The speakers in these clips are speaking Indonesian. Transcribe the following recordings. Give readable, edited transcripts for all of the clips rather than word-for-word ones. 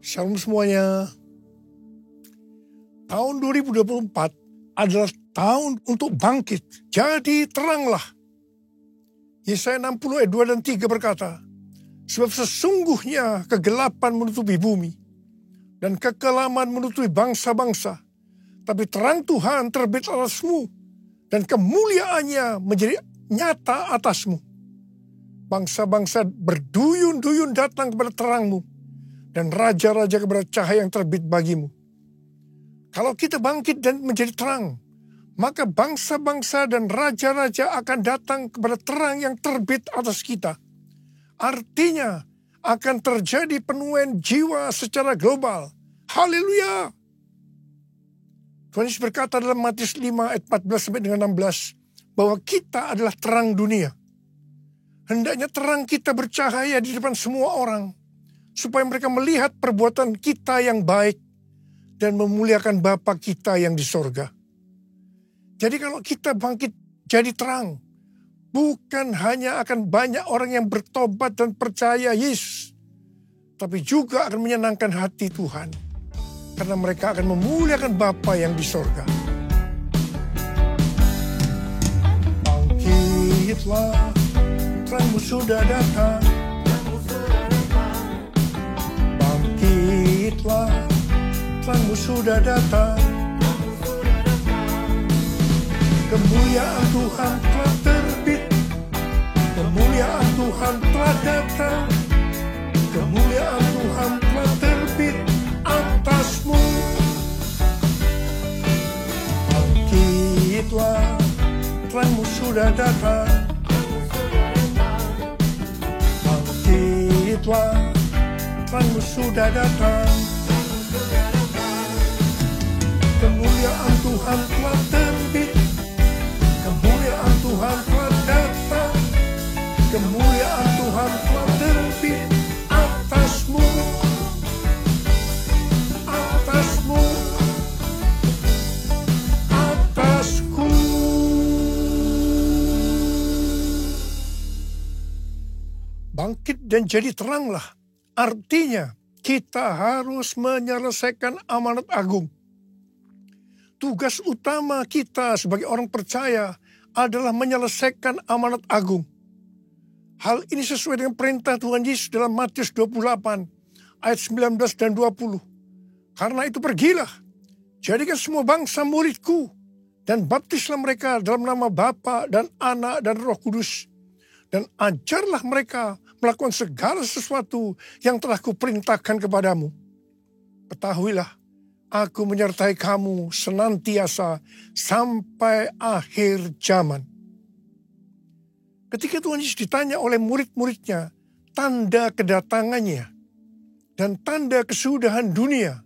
Shalom semuanya. Tahun 2024 adalah tahun untuk bangkit. Jadi teranglah. Yesaya 60 ayat 2 dan 3 berkata, sebab sesungguhnya kegelapan menutupi bumi dan kekelaman menutupi bangsa-bangsa. Tapi terang Tuhan terbit atasmu dan kemuliaannya menjadi nyata atasmu. Bangsa-bangsa berduyun-duyun datang kepada terangmu dan raja-raja kepada cahaya yang terbit bagimu. Kalau kita bangkit dan menjadi terang, maka bangsa-bangsa dan raja-raja akan datang kepada terang yang terbit atas kita. Artinya akan terjadi penuaian jiwa secara global. Haleluya! Tuhan Yesus berkata dalam Matius 5 ayat 14 sampai dengan 16 bahwa kita adalah terang dunia. Hendaknya terang kita bercahaya di depan semua orang, supaya mereka melihat perbuatan kita yang baik dan memuliakan Bapa kita yang di sorga. Jadi kalau kita bangkit jadi terang, bukan hanya akan banyak orang yang bertobat dan percaya Yesus, tapi juga akan menyenangkan hati Tuhan, karena mereka akan memuliakan Bapa yang di sorga. Bangkitlah, terangmu sudah datang. Bangkitlah, terangmu sudah datang. Kemuliaan Tuhan telah terbit. Kemuliaan Tuhan telah datang. Kemuliaan Tuhan telah terbit atasmu. Bangkitlah, terangmu sudah datang. Bangkitlah, terangmu sudah datang. Kemuliaan Tuhan telah terbit. Kemuliaan Tuhan telah datang. Kemuliaan Tuhan telah terbit atasmu. Atasmu. Atasku. Bangkit dan jadi teranglah. Artinya kita harus menyelesaikan amanat agung. Tugas utama kita sebagai orang percaya adalah menyelesaikan amanat agung. Hal ini sesuai dengan perintah Tuhan Yesus dalam Matius 28 ayat 19 dan 20. Karena itu pergilah, jadikan semua bangsa muridku dan baptislah mereka dalam nama Bapa dan Anak dan Roh Kudus. Dan ajarlah mereka melakukan segala sesuatu yang telah kuperintahkan kepadamu. Ketahuilah, aku menyertai kamu senantiasa sampai akhir zaman. Ketika Tuhan Yesus ditanya oleh murid-muridnya tanda kedatangannya dan tanda kesudahan dunia,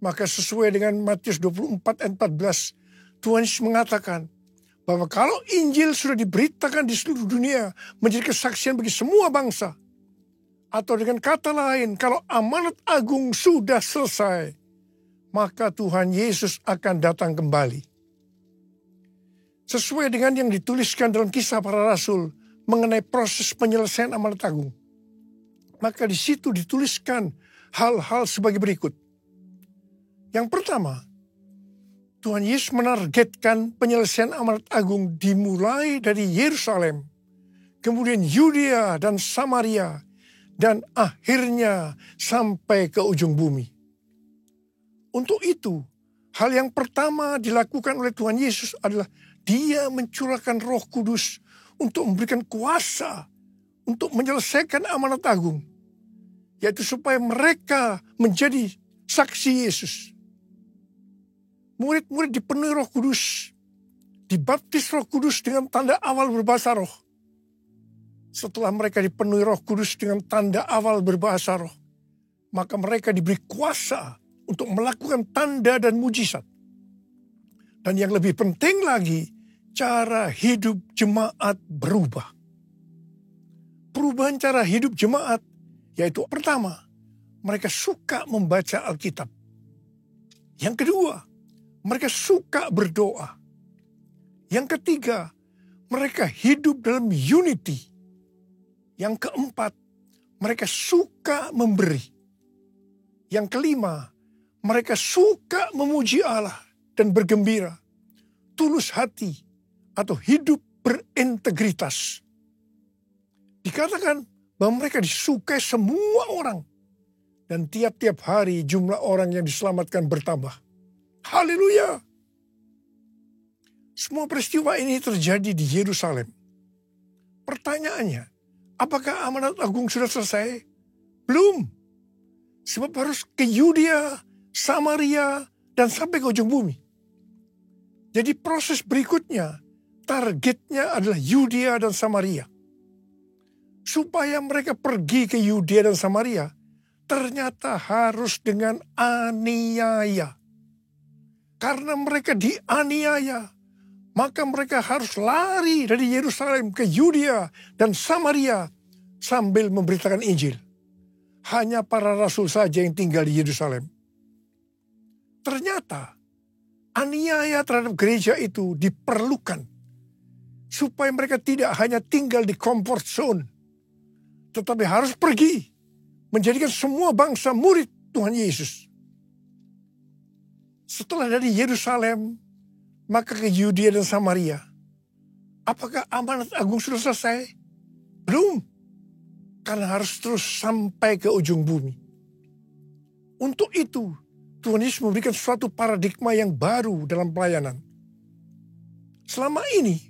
maka sesuai dengan Matius 24 ayat 14, Tuhan Yesus mengatakan bahwa kalau Injil sudah diberitakan di seluruh dunia menjadi kesaksian bagi semua bangsa, atau dengan kata lain, kalau amanat agung sudah selesai, maka Tuhan Yesus akan datang kembali. Sesuai dengan yang dituliskan dalam Kisah Para Rasul mengenai proses penyelesaian amanat agung, maka di situ dituliskan hal-hal sebagai berikut. Yang pertama, Tuhan Yesus menargetkan penyelesaian amanat agung dimulai dari Yerusalem, kemudian Yudea dan Samaria, dan akhirnya sampai ke ujung bumi. Untuk itu, hal yang pertama dilakukan oleh Tuhan Yesus adalah Dia mencurahkan Roh Kudus untuk memberikan kuasa untuk menyelesaikan amanat agung, yaitu supaya mereka menjadi saksi Yesus. Murid-murid dipenuhi Roh Kudus, dibaptis Roh Kudus dengan tanda awal berbahasa roh. Setelah mereka dipenuhi Roh Kudus dengan tanda awal berbahasa roh, maka mereka diberi kuasa untuk melakukan tanda dan mujizat. Dan yang lebih penting lagi, cara hidup jemaat berubah. Perubahan cara hidup jemaat, yaitu pertama, mereka suka membaca Alkitab. Yang kedua, mereka suka berdoa. Yang ketiga, mereka hidup dalam unity. Yang keempat, mereka suka memberi. Yang kelima, mereka suka memuji Allah dan bergembira, tulus hati atau hidup berintegritas. Dikatakan bahwa mereka disukai semua orang. Dan tiap-tiap hari jumlah orang yang diselamatkan bertambah. Haleluya! Semua peristiwa ini terjadi di Yerusalem. Pertanyaannya, apakah amanat agung sudah selesai? Belum. Sebab harus ke Yudea, Samaria, dan sampai ke ujung bumi. Jadi proses berikutnya, targetnya adalah Yudea dan Samaria. Supaya mereka pergi ke Yudea dan Samaria, ternyata harus dengan aniaya. Karena mereka dianiaya, maka mereka harus lari dari Yerusalem ke Yudea dan Samaria sambil memberitakan Injil. Hanya para rasul saja yang tinggal di Yerusalem. Ternyata aniaya terhadap gereja itu diperlukan supaya mereka tidak hanya tinggal di comfort zone, tetapi harus pergi menjadikan semua bangsa murid Tuhan Yesus. Setelah dari Yerusalem, maka ke Yudea dan Samaria. Apakah amanat agung sudah selesai? Belum. Karena harus terus sampai ke ujung bumi. Untuk itu, Tuhan Yesus memberikan suatu paradigma yang baru dalam pelayanan. Selama ini,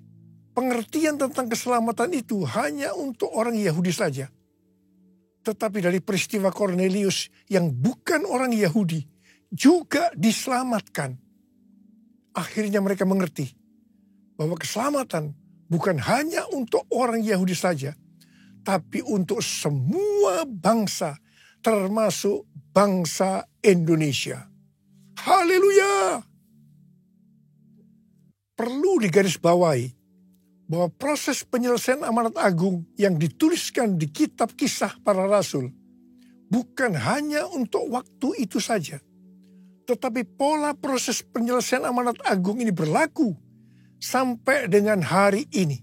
pengertian tentang keselamatan itu hanya untuk orang Yahudi saja. Tetapi dari peristiwa Kornelius yang bukan orang Yahudi juga diselamatkan. Akhirnya mereka mengerti bahwa keselamatan bukan hanya untuk orang Yahudi saja, tapi untuk semua bangsa, termasuk bangsa Indonesia. Haleluya! Perlu digarisbawahi bahwa proses penyelesaian amanat agung yang dituliskan di kitab Kisah Para Rasul bukan hanya untuk waktu itu saja, tetapi pola proses penyelesaian amanat agung ini berlaku sampai dengan hari ini,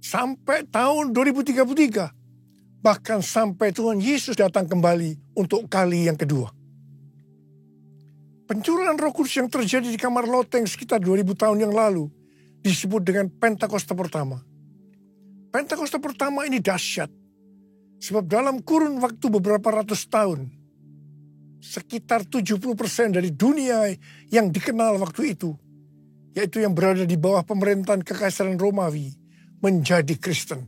sampai tahun 2033, bahkan sampai Tuhan Yesus datang kembali untuk kali yang kedua. Pencurahan Roh Kudus yang terjadi di kamar loteng sekitar 2000 tahun yang lalu disebut dengan Pentakosta pertama. Pentakosta pertama ini dahsyat. Sebab dalam kurun waktu beberapa ratus tahun, sekitar 70% dari dunia yang dikenal waktu itu, yaitu yang berada di bawah pemerintahan Kekaisaran Romawi, menjadi Kristen.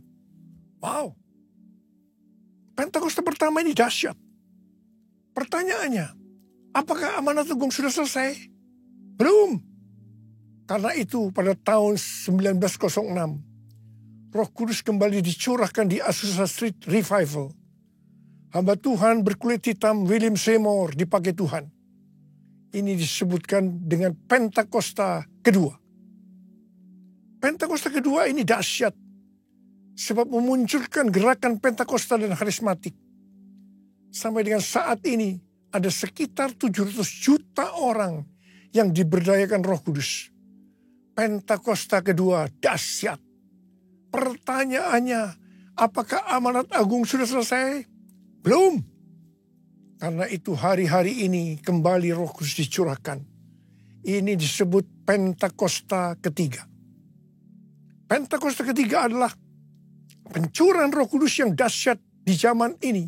Wow. Pentakosta pertama ini dahsyat. Pertanyaannya, apakah amanat agung sudah selesai? Belum. Karena itu pada tahun 1906, Roh Kudus kembali dicurahkan di Azusa Street Revival. Hamba Tuhan berkulit hitam William Seymour dipakai Tuhan. Ini disebutkan dengan Pentakosta kedua. Pentakosta kedua ini dahsyat, sebab memunculkan gerakan Pentakosta dan karismatik. Sampai dengan saat ini ada sekitar 700 juta orang yang diberdayakan Roh Kudus. Pentakosta kedua dahsyat. Pertanyaannya, apakah amanat agung sudah selesai? Belum. Karena itu hari-hari ini kembali Roh Kudus dicurahkan. Ini disebut Pentakosta ketiga. Pentakosta ketiga adalah pencurahan Roh Kudus yang dahsyat di zaman ini,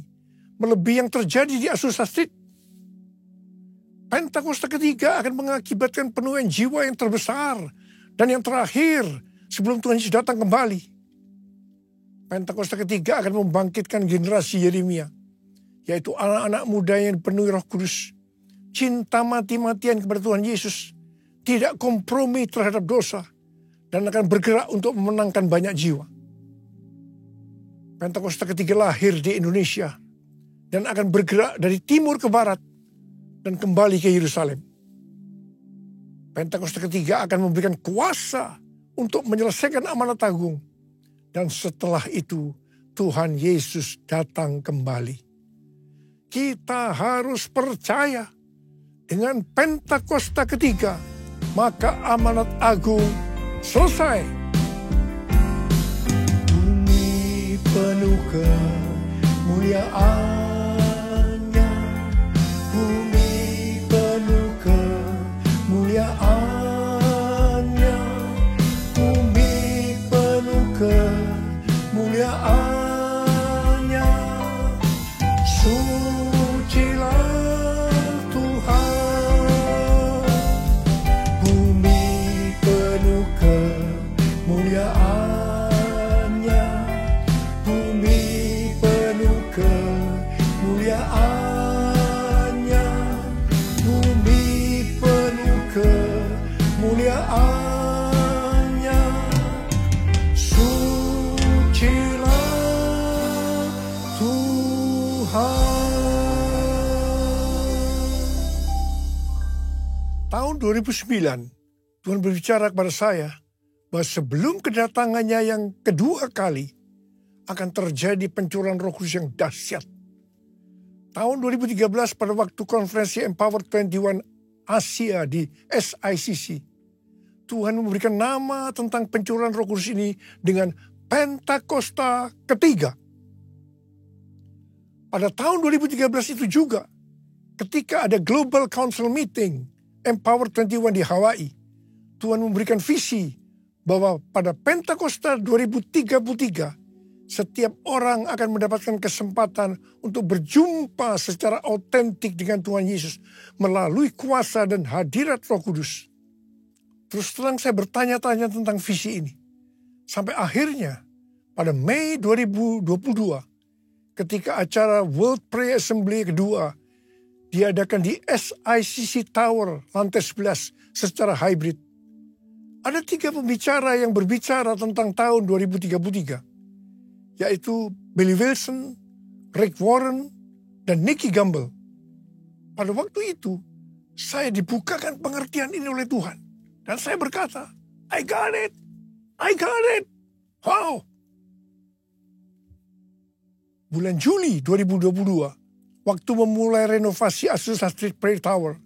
melebihi yang terjadi di Azusa Street. Pentakosta ketiga akan mengakibatkan penuaian jiwa yang terbesar dan yang terakhir sebelum Tuhan Yesus datang kembali. Pentakosta ketiga akan membangkitkan generasi Yeremia, yaitu anak-anak muda yang dipenuhi Roh Kudus, cinta mati-matian kepada Tuhan Yesus, tidak kompromi terhadap dosa, dan akan bergerak untuk memenangkan banyak jiwa. Pentakosta ketiga lahir di Indonesia dan akan bergerak dari timur ke barat dan kembali ke Yerusalem. Pentakosta ketiga akan memberikan kuasa untuk menyelesaikan amanat agung. Dan setelah itu Tuhan Yesus datang kembali. Kita harus percaya dengan Pentakosta ketiga, maka amanat agung selesai. Bumi penuh kemuliaan-Nya, kemuliaan-Nya. Sucilah Tuhan, bumi penuh kemuliaan-Nya, bumi penuh kemuliaan-Nya, bumi penuh kemuliaan-Nya. Sucilah Tuhan. Tahun 2009, Tuhan berbicara kepada saya bahwa sebelum kedatangannya yang kedua kali akan terjadi pencurahan Roh Kudus yang dahsyat. Tahun 2013 pada waktu konferensi Empower 21 Asia di SICC, Tuhan memberikan nama tentang pencurahan Roh Kudus ini dengan Pentakosta ketiga. Pada tahun 2013 itu juga, ketika ada Global Council Meeting Empower 21 di Hawaii, Tuhan memberikan visi bahwa pada Pentakosta 2033, setiap orang akan mendapatkan kesempatan untuk berjumpa secara autentik dengan Tuhan Yesus melalui kuasa dan hadirat Roh Kudus. Terus terang saya bertanya-tanya tentang visi ini. Sampai akhirnya pada Mei 2022, ketika acara World Prayer Assembly kedua diadakan di SICC Tower lantai 11 secara hybrid. Ada 3 pembicara yang berbicara tentang tahun 2033, yaitu Billy Wilson, Rick Warren, dan Nicky Gamble. Pada waktu itu, saya dibukakan pengertian ini oleh Tuhan. Dan saya berkata, I got it. Wow. Bulan Juli 2022, waktu memulai renovasi Azusa Street Prayer Tower,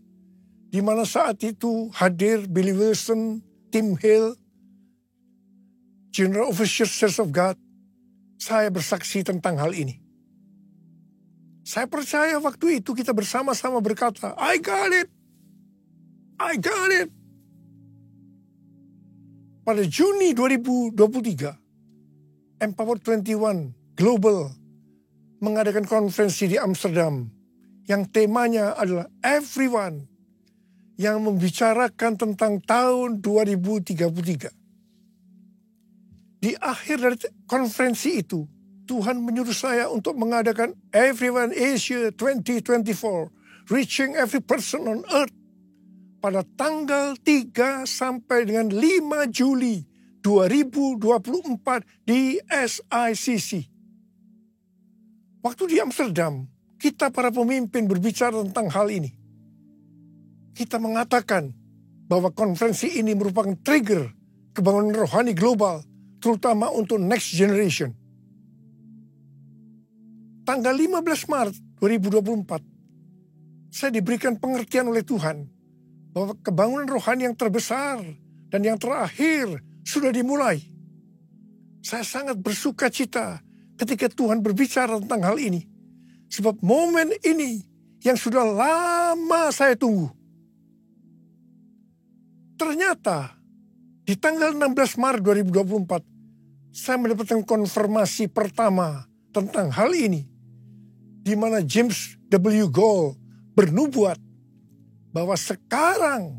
di mana saat itu hadir Billy Wilson, Tim Hill, General Overseer Church of God, saya bersaksi tentang hal ini. Saya percaya waktu itu kita bersama-sama berkata, I got it. Pada Juni 2023, Empower 21 Global mengadakan konferensi di Amsterdam yang temanya adalah Everyone, yang membicarakan tentang tahun 2033. Di akhir dari konferensi itu, Tuhan menyuruh saya untuk mengadakan Everyone Asia 2024, Reaching Every Person on Earth, pada tanggal 3 sampai dengan 5 Juli 2024 di SICC. Waktu di Amsterdam, kita para pemimpin berbicara tentang hal ini. Kita mengatakan bahwa konferensi ini merupakan trigger kebangunan rohani global, terutama untuk next generation. Tanggal 15 Maret 2024, saya diberikan pengertian oleh Tuhan bahwa kebangunan rohani yang terbesar dan yang terakhir sudah dimulai. Saya sangat bersuka cita ketika Tuhan berbicara tentang hal ini. Sebab momen ini yang sudah lama saya tunggu. Ternyata di tanggal 16 Maret 2024, saya mendapatkan konfirmasi pertama tentang hal ini. Di mana James W. Goll bernubuat bahwa sekarang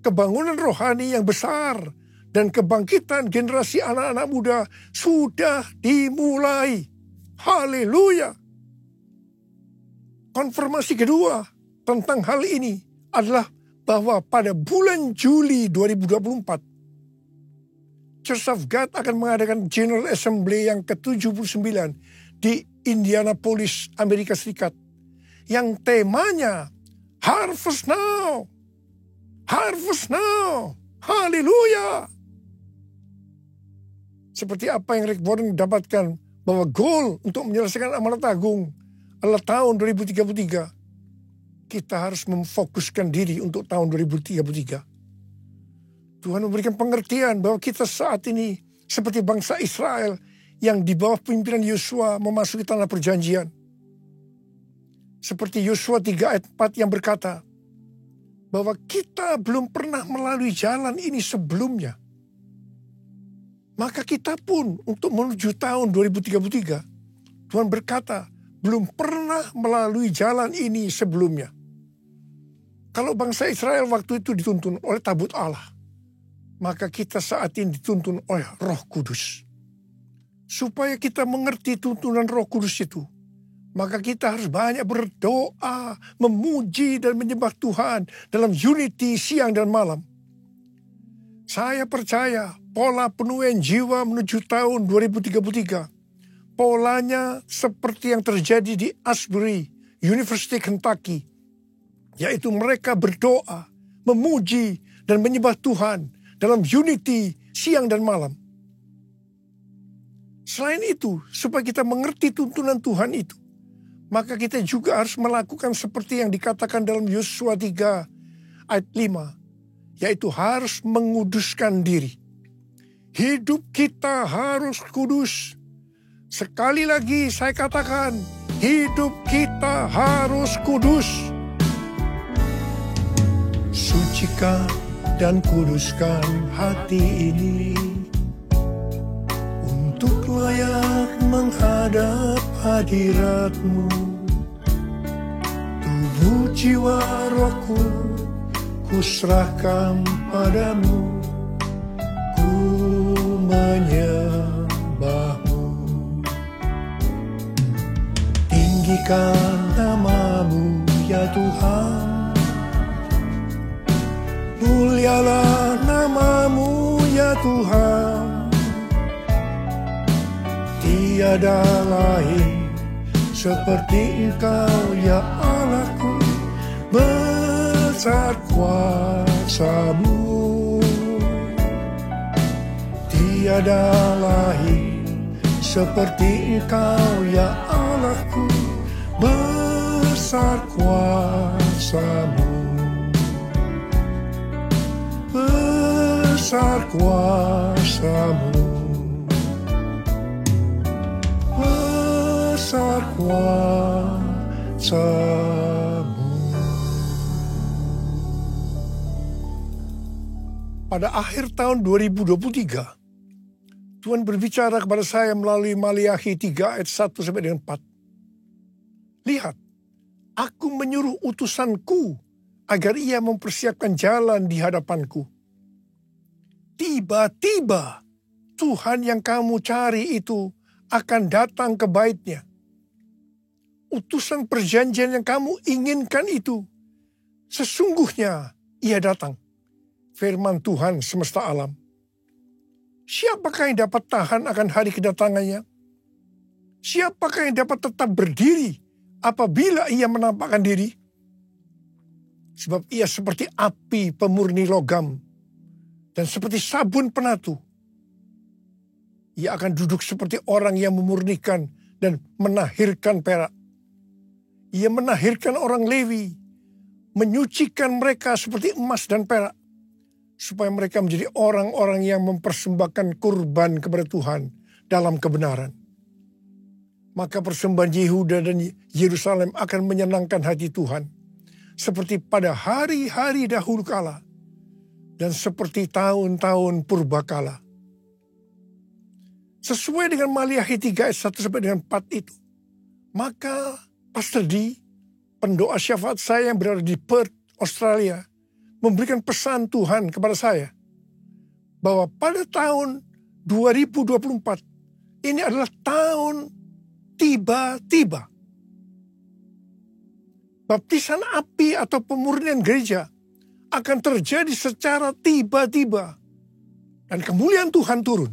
kebangunan rohani yang besar dan kebangkitan generasi anak-anak muda sudah dimulai. Haleluya. Konfirmasi kedua tentang hal ini adalah bahwa pada bulan Juli 2024, Church of God akan mengadakan General Assembly yang ke-79 di Indianapolis, Amerika Serikat, yang temanya Harvest Now. Harvest Now. Haleluya. Seperti apa yang Rick Warren dapatkan, bahwa goal untuk menyelesaikan amanat agung adalah tahun 2033. Kita harus memfokuskan diri untuk tahun 2033. Tuhan memberikan pengertian bahwa kita saat ini seperti bangsa Israel yang di bawah pimpinan Yosua memasuki tanah perjanjian. Seperti Yosua 3 ayat 4 yang berkata bahwa kita belum pernah melalui jalan ini sebelumnya. Maka kita pun untuk menuju tahun 2033, Tuhan berkata, belum pernah melalui jalan ini sebelumnya. Kalau bangsa Israel waktu itu dituntun oleh tabut Allah, maka kita saat ini dituntun oleh Roh Kudus. Supaya kita mengerti tuntunan Roh Kudus itu, maka kita harus banyak berdoa, memuji dan menyembah Tuhan dalam unity siang dan malam. Saya percaya pola penuaian jiwa menuju tahun 2033, polanya seperti yang terjadi di Asbury, University Kentucky, yaitu mereka berdoa, memuji dan menyembah Tuhan dalam unity siang dan malam. Selain itu, supaya kita mengerti tuntunan Tuhan itu, maka kita juga harus melakukan seperti yang dikatakan dalam Yosua 3 ayat 5, yaitu harus menguduskan diri. Hidup kita harus kudus. Sekali lagi saya katakan, hidup kita harus kudus. Sucikan dan kuduskan hati ini untuk layak menghadap hadirat-Mu. Tubuh jiwa rohku kuserahkan padamu, ku menyembah-Mu. Tinggikan nama-Mu ya Tuhan, mulialah nama-Mu ya Tuhan. Tiada lain seperti Engkau ya Allahku, besar kuasa-Mu. Tiada lain seperti Engkau ya Allahku, besar kuasa-Mu. Besar kuasa-Mu. Besar kuasa-Mu. Pada akhir tahun 2023, Tuhan berbicara kepada saya melalui Maliakhi 3 ayat 1-4. Lihat, aku menyuruh utusanku agar ia mempersiapkan jalan di hadapanku. Tiba-tiba Tuhan yang kamu cari itu akan datang ke bait-Nya. Utusan perjanjian yang kamu inginkan itu, sesungguhnya ia datang. Firman Tuhan semesta alam. Siapakah yang dapat tahan akan hari kedatangannya? Siapakah yang dapat tetap berdiri apabila ia menampakkan diri? Sebab ia seperti api pemurni logam dan seperti sabun penatu. Ia akan duduk seperti orang yang memurnikan dan menahirkan perak. Ia menahirkan orang Lewi, menyucikan mereka seperti emas dan perak, supaya mereka menjadi orang-orang yang mempersembahkan kurban kepada Tuhan dalam kebenaran. Maka persembahan Yehuda dan Yerusalem akan menyenangkan hati Tuhan, seperti pada hari-hari dahulu kala, dan seperti tahun-tahun purbakala. Sesuai dengan Maliakhi 3 ayat 1-4 itu, maka Pastor D, pendoa syafaat saya yang berada di Perth, Australia, memberikan pesan Tuhan kepada saya bahwa pada tahun 2024 ini adalah tahun tiba-tiba. Baptisan api atau pemurnian gereja akan terjadi secara tiba-tiba dan kemuliaan Tuhan turun.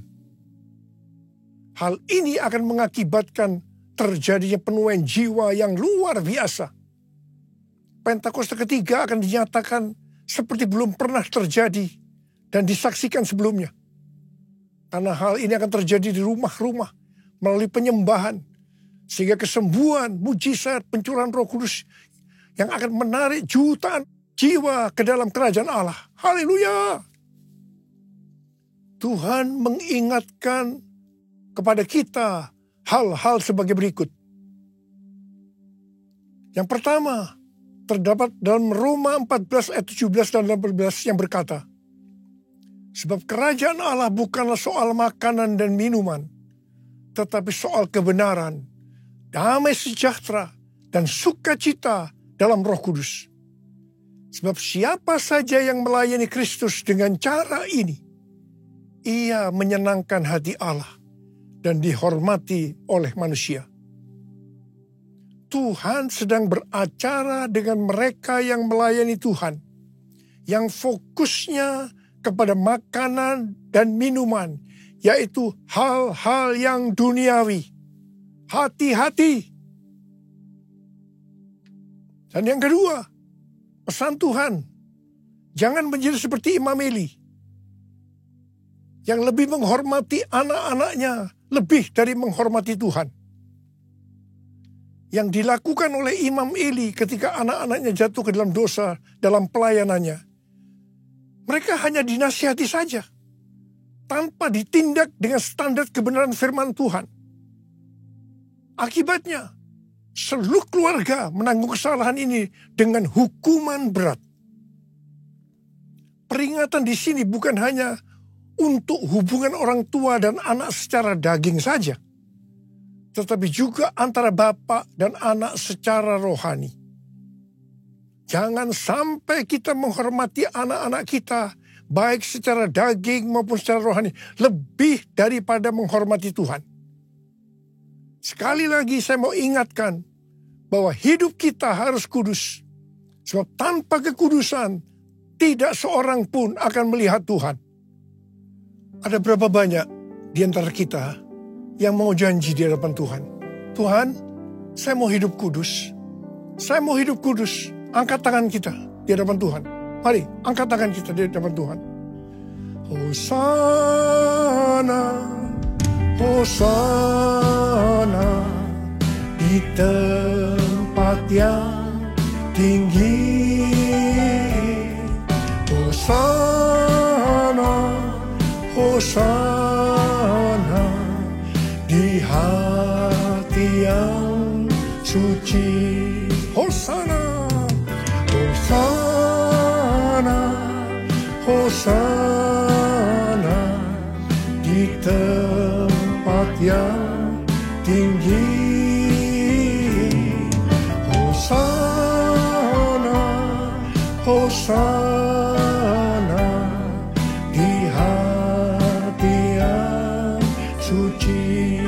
Hal ini akan mengakibatkan terjadinya penuaian jiwa yang luar biasa. Pentakosta ketiga akan dinyatakan seperti belum pernah terjadi dan disaksikan sebelumnya. Karena hal ini akan terjadi di rumah-rumah melalui penyembahan, sehingga kesembuhan, mujizat, pencurahan Roh Kudus yang akan menarik jutaan jiwa ke dalam kerajaan Allah. Haleluya! Tuhan mengingatkan kepada kita hal-hal sebagai berikut. Yang pertama, terdapat dalam Roma 14 ayat 17 dan 18 yang berkata, Sebab kerajaan Allah bukanlah soal makanan dan minuman, tetapi soal kebenaran, damai sejahtera, dan sukacita dalam Roh Kudus. Sebab siapa saja yang melayani Kristus dengan cara ini, ia menyenangkan hati Allah dan dihormati oleh manusia. Tuhan sedang beracara dengan mereka yang melayani Tuhan, yang fokusnya kepada makanan dan minuman, yaitu hal-hal yang duniawi. Hati-hati. Dan yang kedua, pesan Tuhan, jangan menjadi seperti Imam Eli, yang lebih menghormati anak-anaknya lebih dari menghormati Tuhan. Yang dilakukan oleh Imam Eli ketika anak-anaknya jatuh ke dalam dosa dalam pelayanannya. Mereka hanya dinasihati saja, tanpa ditindak dengan standar kebenaran firman Tuhan. Akibatnya, seluruh keluarga menanggung kesalahan ini dengan hukuman berat. Peringatan di sini bukan hanya untuk hubungan orang tua dan anak secara daging saja, tetapi juga antara bapak dan anak secara rohani. Jangan sampai kita menghormati anak-anak kita, baik secara daging maupun secara rohani, lebih daripada menghormati Tuhan. Sekali lagi saya mau ingatkan bahwa hidup kita harus kudus. Sebab tanpa kekudusan, tidak seorang pun akan melihat Tuhan. Ada berapa banyak di antara kita yang mau janji di hadapan Tuhan? Tuhan, saya mau hidup kudus. Saya mau hidup kudus. Angkat tangan kita di hadapan Tuhan. Mari, angkat tangan kita di hadapan Tuhan. Hosana, Hosana, di tempat yang tinggi. Hosana, Hosana, di hati yang suci. Hosana, Hosana, Hosana, di tempat yang tinggi. Hosana, Hosana, di hati yang suci.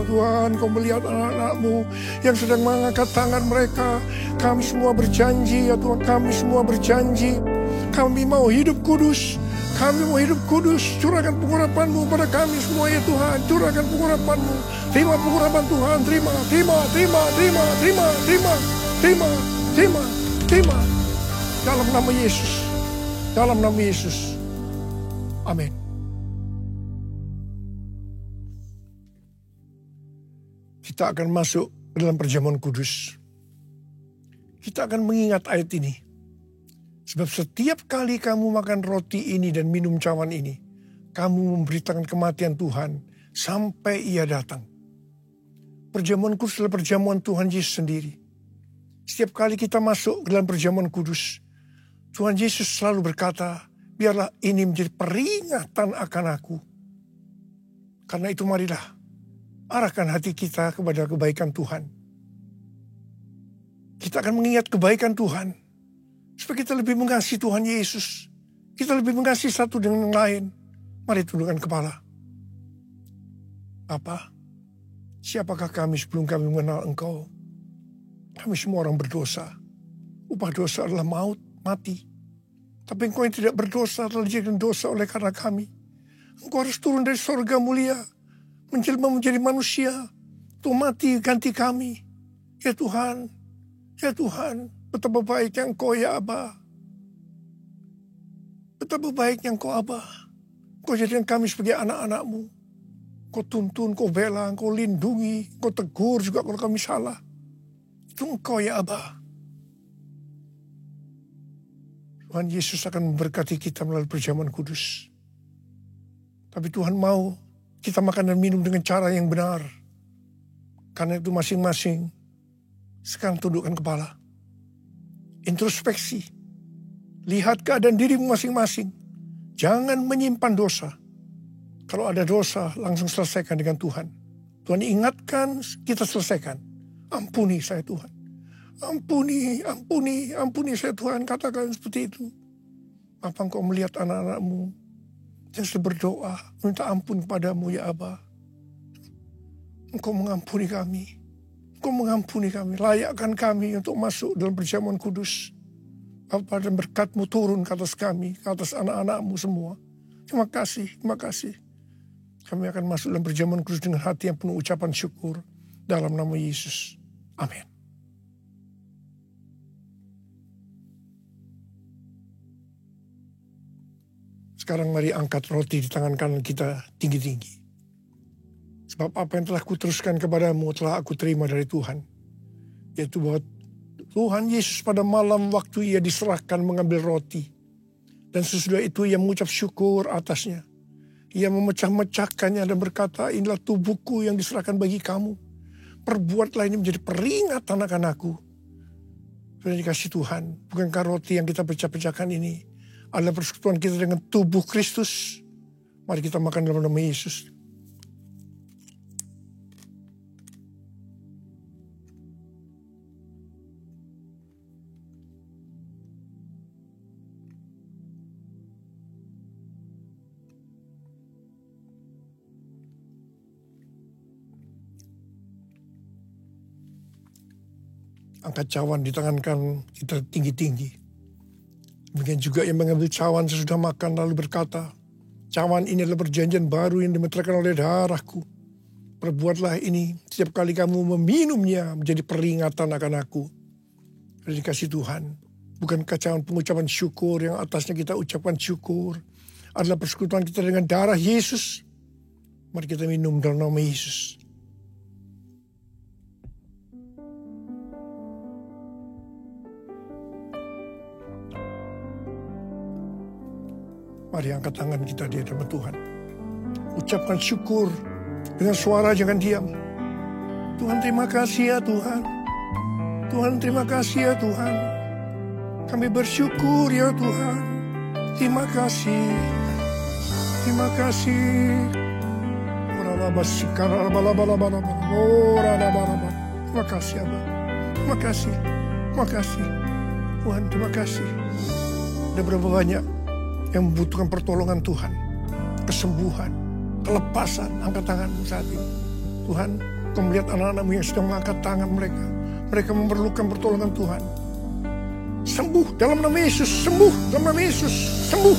Tuhan, Kau melihat anak-anak-Mu yang sedang mengangkat tangan mereka. Kami semua berjanji, ya Tuhan, kami semua berjanji. Kami mau hidup kudus. Kami mau hidup kudus. Curahkan pengurapan-Mu pada kami semua, ya Tuhan. Curahkan pengurapan-Mu. Terima pengurapan Tuhan. Terima. Dalam nama Yesus. Dalam nama Yesus. Amin. Kita akan masuk ke dalam perjamuan kudus. Kita akan mengingat ayat ini. Sebab setiap kali kamu makan roti ini dan minum cawan ini, kamu memberitakan kematian Tuhan sampai Ia datang. Perjamuan kudus adalah perjamuan Tuhan Yesus sendiri. Setiap kali kita masuk ke dalam perjamuan kudus, Tuhan Yesus selalu berkata, biarlah ini menjadi peringatan akan aku. Karena itu marilah arahkan hati kita kepada kebaikan Tuhan. Kita akan mengingat kebaikan Tuhan. Supaya kita lebih mengasihi Tuhan Yesus. Kita lebih mengasihi satu dengan yang lain. Mari tundukkan kepala. Bapa, siapakah kami sebelum kami mengenal Engkau? Kami semua orang berdosa. Upah dosa adalah maut, mati. Tapi Engkau yang tidak berdosa telah dijadikan dosa oleh karena kami. Engkau harus turun dari sorga mulia, menjelma menjadi manusia, untuk mati ganti kami. Ya Tuhan, betapa baiknya Engkau ya Aba. Betapa baiknya Engkau Aba. Engkau jadikan kami sebagai anak-anak-Mu. Engkau tuntun, Engkau bela, Engkau lindungi, Engkau tegur juga kalau kami salah. Itu Engkau ya Aba. Tuhan Yesus akan memberkati kita melalui perjamuan kudus. Tapi Tuhan mau kita makan dan minum dengan cara yang benar. Karena itu masing-masing sekarang tundukkan kepala. Introspeksi. Lihat keadaan dirimu masing-masing. Jangan menyimpan dosa. Kalau ada dosa, langsung selesaikan dengan Tuhan. Tuhan ingatkan, kita selesaikan. Ampuni saya Tuhan. Ampuni saya Tuhan. Katakan seperti itu. Apa engkau melihat anak-anakmu yang sedang berdoa, minta ampun padamu ya Aba. Engkau mengampuni kami. Engkau mengampuni kami. Layakkan kami untuk masuk dalam perjamuan kudus. Bapa, dan berkat-Mu turun ke atas kami, ke atas anak-anak-Mu semua. Terima kasih, terima kasih. Kami akan masuk dalam perjamuan kudus dengan hati yang penuh ucapan syukur. Dalam nama Yesus. Amin. Sekarang mari angkat roti di tangan kanan kita tinggi-tinggi. Sebab apa yang telah kuteruskan kepadamu telah aku terima dari Tuhan. Yaitu bahwa Tuhan Yesus pada malam waktu ia diserahkan mengambil roti. Dan sesudah itu ia mengucap syukur atasnya. Ia memecah-mecahkannya dan berkata, inilah tubuhku yang diserahkan bagi kamu. Perbuatlah ini menjadi peringatan akan aku. Sudah dikasih Tuhan, bukankah roti yang kita pecah-pecahkan ini adalah persekutuan kita dengan tubuh Kristus? Mari kita makan dalam nama Yesus. Angkat cawan di tangan kanan kita tinggi-tinggi. Demikian juga yang mengambil cawan sesudah makan lalu berkata, cawan ini adalah perjanjian baru yang dimeteraikan oleh darahku. Perbuatlah ini setiap kali kamu meminumnya menjadi peringatan akan aku. Sudah dikasih Tuhan. Bukankah cawan pengucapan syukur yang atasnya kita ucapkan syukur adalah persekutuan kita dengan darah Yesus? Mari kita minum dalam nama Yesus. Mari angkat tangan kita di hadapan Tuhan. Ucapkan syukur dengan suara, jangan diam. Tuhan terima kasih ya Tuhan. Tuhan terima kasih ya Tuhan. Kami bersyukur ya Tuhan. Terima kasih. Terima kasih. Terima kasih Abah. Terima kasih. Terima kasih. Tuhan terima kasih. Ada berapa banyak yang membutuhkan pertolongan Tuhan, kesembuhan, kelepasan. Angkat tanganmu saat ini. Tuhan, Kau melihat anak-anakmu yang sedang mengangkat tangan mereka. Mereka memerlukan pertolongan Tuhan. Sembuh dalam nama Yesus. Sembuh dalam nama Yesus. Sembuh.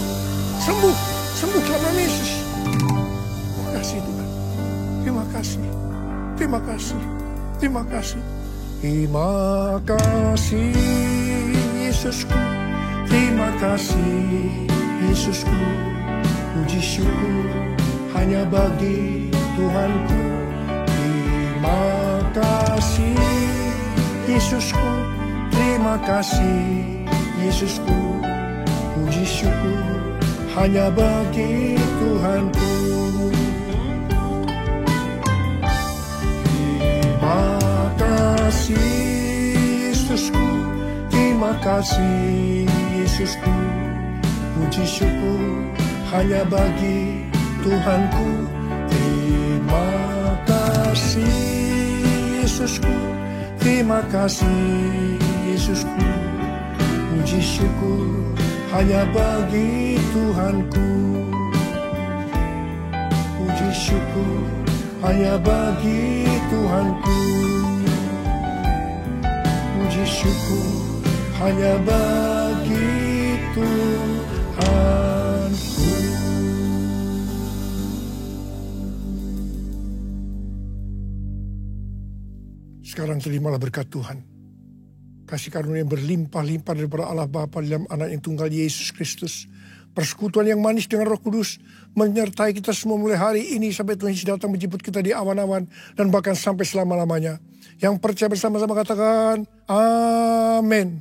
Sembuh. Sembuh dalam nama Yesus. Terima kasih Tuhan. Terima kasih. Terima kasih. Terima kasih. Terima kasih Yesusku. Terima kasih Yesusku, puji syukur hanya bagi Tuhanku. Terima kasih Yesusku, terima kasih Yesusku, puji syukur hanya bagi Tuhanku. Terima kasih Yesusku, terima kasih Yesusku, puji syukur hanya bagi Tuhanku. Terima kasih Yesusku, terima kasih Yesusku, puji syukur hanya bagi Tuhanku. Puji syukur hanya bagi Tuhanku. Puji syukur hanya bagi Tuhanku. Sekarang terimalah berkat Tuhan. Kasih karunia yang berlimpah-limpah daripada Allah Bapa dalam Anak yang tunggal Yesus Kristus. Persekutuan yang manis dengan Roh Kudus menyertai kita semua mulai hari ini sampai Tuhan Yesus datang menjemput kita di awan-awan dan bahkan sampai selama-lamanya. Yang percaya bersama-sama katakan amin.